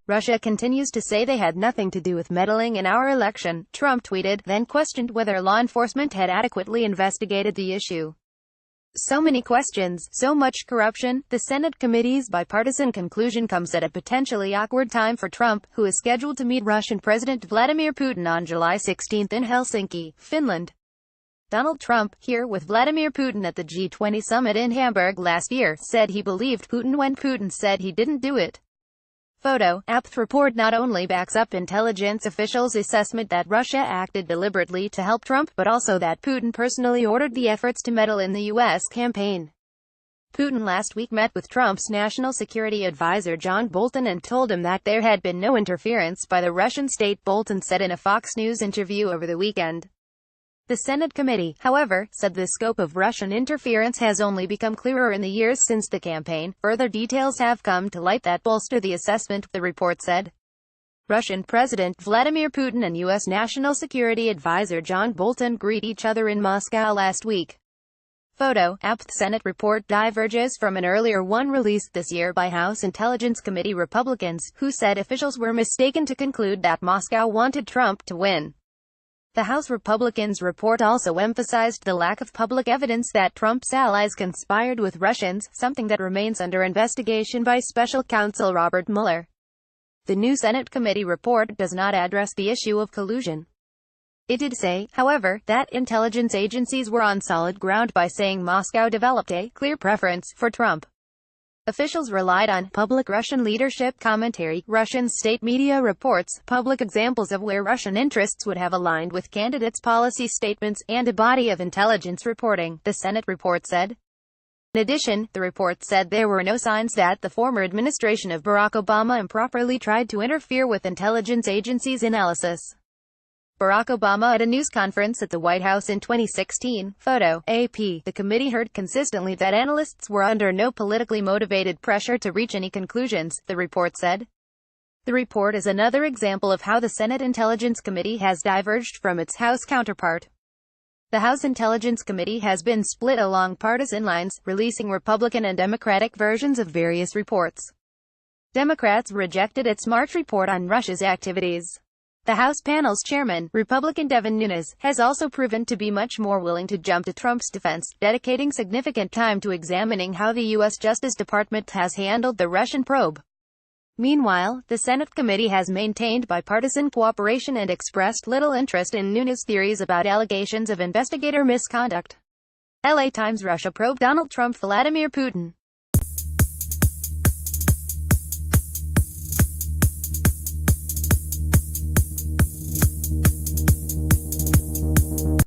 Russia continues to say they had nothing to do with meddling in our election, Trump tweeted, then questioned whether law enforcement had adequately investigated the issue. So many questions, so much corruption. The Senate committee's bipartisan conclusion comes at a potentially awkward time for Trump, who is scheduled to meet Russian President Vladimir Putin on July 16 in Helsinki, Finland. Donald Trump, here with Vladimir Putin at the G20 summit in Hamburg last year, said he believed Putin when Putin said he didn't do it. Photo. APT report not only backs up intelligence officials' assessment that Russia acted deliberately to help Trump, but also that Putin personally ordered the efforts to meddle in the U.S. campaign. Putin last week met with Trump's national security advisor John Bolton and told him that there had been no interference by the Russian state, Bolton said in a Fox News interview over the weekend. The Senate committee, however, said the scope of Russian interference has only become clearer in the years since the campaign. Further details have come to light that bolster the assessment, the report said. Russian President Vladimir Putin and U.S. National Security Advisor John Bolton greet each other in Moscow last week. Photo. APT Senate report diverges from an earlier one released this year by House Intelligence Committee Republicans, who said officials were mistaken to conclude that Moscow wanted Trump to win. The House Republicans' report also emphasized the lack of public evidence that Trump's allies conspired with Russians, something that remains under investigation by Special Counsel Robert Mueller. The new Senate committee report does not address the issue of collusion. It did say, however, that intelligence agencies were on solid ground by saying Moscow developed a clear preference for Trump. Officials relied on public Russian leadership commentary, Russian state media reports, public examples of where Russian interests would have aligned with candidates' policy statements, and a body of intelligence reporting, the Senate report said. In addition, the report said there were no signs that the former administration of Barack Obama improperly tried to interfere with intelligence agencies' analysis. Barack Obama at a news conference at the White House in 2016. Photo. AP. The committee heard consistently that analysts were under no politically motivated pressure to reach any conclusions, the report said. The report is another example of how the Senate Intelligence Committee has diverged from its House counterpart. The House Intelligence Committee has been split along partisan lines, releasing Republican and Democratic versions of various reports. Democrats rejected its March report on Russia's activities. The House panel's chairman, Republican Devin Nunes, has also proven to be much more willing to jump to Trump's defense, dedicating significant time to examining how the U.S. Justice Department has handled the Russian probe. Meanwhile, the Senate committee has maintained bipartisan cooperation and expressed little interest in Nunes' theories about allegations of investigator misconduct. LA Times. Russia probe Donald Trump. Vladimir Putin.